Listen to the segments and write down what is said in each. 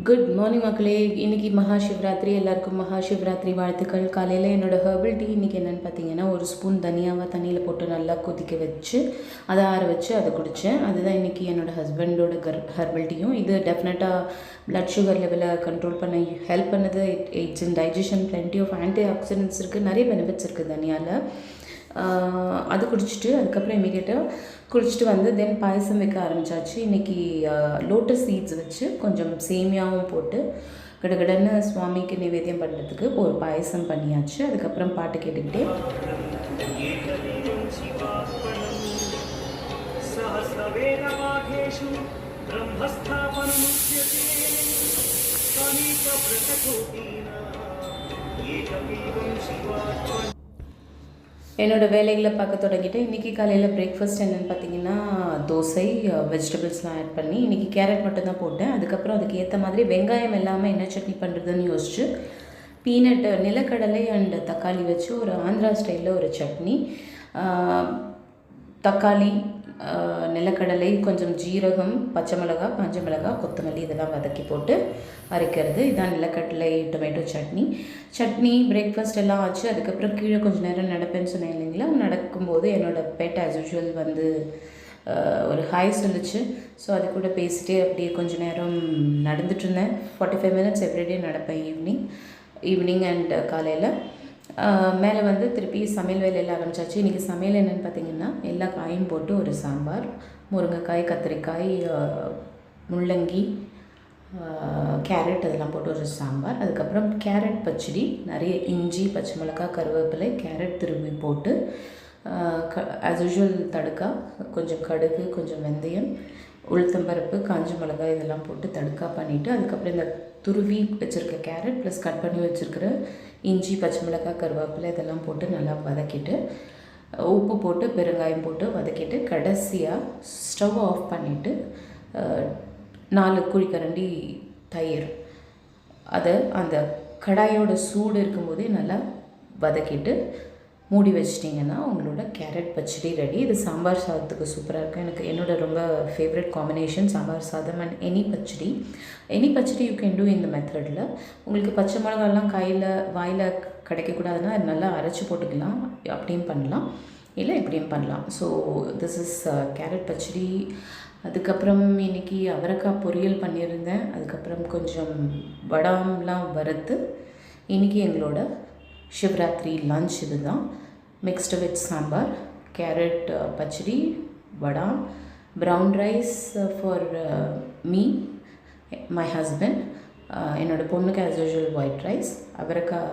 Good morning மக்களே. இன்றைக்கி மகாசிவராத்திரி. எல்லாருக்கும் மகாசிவராத்திரி வாழ்த்துக்கள். காலையில் என்னோடய ஹெர்பல் டீ இன்றைக்கி என்னென்னு பார்த்தீங்கன்னா, ஒரு ஸ்பூன் தனியாவை தண்ணியில் போட்டு நல்லா கொதிக்க வச்சு அதை ஆற வச்சு அதை குடித்தேன். அதுதான் இன்றைக்கி என்னோடய ஹஸ்பண்டோட ஹெர்பல் டீயும். இது டெஃபினட்டாக ப்ளட் சுகர் லெவலை கண்ட்ரோல் பண்ண ஹெல்ப் பண்ணுது. It's in digestion, plenty of antioxidants இருக்குது, நிறைய பெனிஃபிட்ஸ் இருக்குது தனியாவில். அது குடிச்சிட்டு அதுக்கப்புறம் இமீடியட்டாக குடிச்சிட்டு வந்து தென் பாயசம் வைக்க ஆரம்பித்தாச்சு. இன்றைக்கி லோட்டஸ் சீட்ஸ் வச்சு கொஞ்சம் சேமியாவும் போட்டு கடகடன்னு சுவாமிக்கு நிவேத்தியம் பண்ணுறதுக்கு ஒரு பாயசம் பண்ணியாச்சு. அதுக்கப்புறம் பாட்டு கேட்டுக்கிட்டே என்னோடய வேலைகளை பார்க்க தொடங்கிட்டேன். இன்றைக்கி காலையில் பிரேக்ஃபாஸ்ட் என்னென்னு பார்த்தீங்கன்னா, தோசை, வெஜிடபிள்ஸ்லாம் ஆட் பண்ணி இன்றைக்கி கேரட் மட்டும்தான் போட்டேன். அதுக்கப்புறம் அதுக்கு ஏற்ற மாதிரி வெங்காயம் இல்லாமல் என்ன சட்னி பண்ணுறதுன்னு யோசிச்சு பீனட், நிலக்கடலை அண்ட் தக்காளி வச்சு ஒரு ஆந்திரா ஸ்டைலில் ஒரு சட்னி. தக்காளி, நிலக்கடலை, கொஞ்சம் ஜீரகம், பச்சை மிளகா, காஞ்ச மிளகா, கொத்தமல்லி இதெல்லாம் வதக்கி போட்டு அரைக்கிறது. இதான் நிலக்கடலை டொமேட்டோ சட்னி. பிரேக்ஃபாஸ்ட் எல்லாம் ஆச்சு. அதுக்கப்புறம் கீழே கொஞ்சம் நேரம் நடப்பேன்னு சொன்னேன் இல்லைங்களா. நடக்கும்போது என்னோடய பெட் ஆஸ் யூஷுவல் வந்து ஒரு ஹாய் சொல்லிச்சு. ஸோ அது கூட பேசிகிட்டே அப்படியே கொஞ்சம் நேரம் நடந்துட்டு இருந்தேன். 45 மினிட்ஸ் எவ்ரிடே நடப்பேன் ஈவினிங் அண்ட் காலையில். மேலே வந்து திருப்பி சமையல் வேலையில் ஆரம்பித்தாச்சு. இன்றைக்கி சமையல் என்னென்னு பார்த்திங்கன்னா, எல்லா காயும் போட்டு ஒரு சாம்பார், முருங்கைக்காய், கத்திரிக்காய், முள்ளங்கி, கேரட் அதெல்லாம் போட்டு ஒரு சாம்பார். அதுக்கப்புறம் கேரட் பச்சடி, நிறைய இஞ்சி, பச்சை மிளகாய், கருவேப்பிலை, கேரட் துருவி போட்டு ஆஸ் யூஷுவல் தடுக்கா, கொஞ்சம் கடுகு, கொஞ்சம் வெந்தயம், உளுத்தம்பருப்பு, காஞ்ச மிளகாய் இதெல்லாம் போட்டு தடுக்கா பண்ணிவிட்டு அதுக்கப்புறம் இந்த துருவி வச்சுருக்க கேரட் ப்ளஸ் கட் பண்ணி வச்சுருக்கிற இஞ்சி, பச்சை மிளகாய், கருவேப்பிலை இதெல்லாம் போட்டு நல்லா வதக்கிட்டு உப்பு போட்டு பெருங்காயம் போட்டு வதக்கிட்டு கடைசியாக ஸ்டவ் ஆஃப் பண்ணிவிட்டு 4 குழிக்கரண்டி தயிர் அதை அந்த கடாயோட சூடு இருக்கும்போதே நல்லா வதக்கிட்டு மூடி வச்சிட்டிங்கன்னா உங்களோட கேரட் பச்சடி ரெடி. இது சாம்பார் சாதத்துக்கு சூப்பராக இருக்கும். எனக்கு என்னோடய ரொம்ப ஃபேவரட் காம்பினேஷன் சாம்பார் சாதம் and any pachadi you can do இந்த மெத்தடில். உங்களுக்கு பச்சை மிளகாலாம் வாயில் கிடைக்கக்கூடாதுன்னா அது நல்லா அரைச்சி போட்டுக்கலாம், அப்படியும் பண்ணலாம், இல்லை இப்படியும் பண்ணலாம். ஸோ திஸ் இஸ் கேரட் பச்சடி. அதுக்கப்புறம் இன்றைக்கி அவரைக்காய் பொரியல் பண்ணியிருந்தேன். அதுக்கப்புறம் கொஞ்சம் வடாம்லாம் வறுத்து இன்றைக்கி எங்களோட சிவராத்திரி லன்ச் இது தான். Mixed with sambar, carrot pachadi, vada, brown rice for me, my husband. என்னோடய பொண்ணுக்கு ஆஸ் யூஷுவல் ஒயிட் ரைஸ், அவரைக்காய்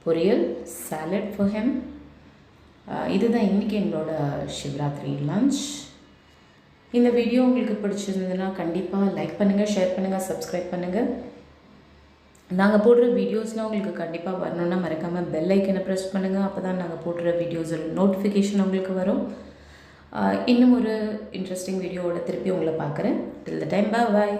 பொரியல், சாலட் ஃபார் ஹெம். இதுதான் இன்றைக்கி எங்களோட சிவராத்திரி லன்ச். இந்த வீடியோ உங்களுக்கு பிடிச்சிருந்ததுன்னா கண்டிப்பாக லைக் பண்ணுங்கள், ஷேர் பண்ணுங்கள், சப்ஸ்கிரைப் பண்ணுங்கள். நாங்கள் போடுற வீடியோஸ்லாம் உங்களுக்கு கண்டிப்பாக வரணுன்னா மறக்காமல் பெல் ஐக்கனை ப்ரெஸ் பண்ணுங்கள். அப்போ தான் நாங்கள் போடுற வீடியோஸோட நோட்டிஃபிகேஷன் உங்களுக்கு வரும். இன்னும் ஒரு இன்ட்ரெஸ்டிங் வீடியோவோட திருப்பி உங்களை பார்க்குறேன். டில் த டைம், பாய்.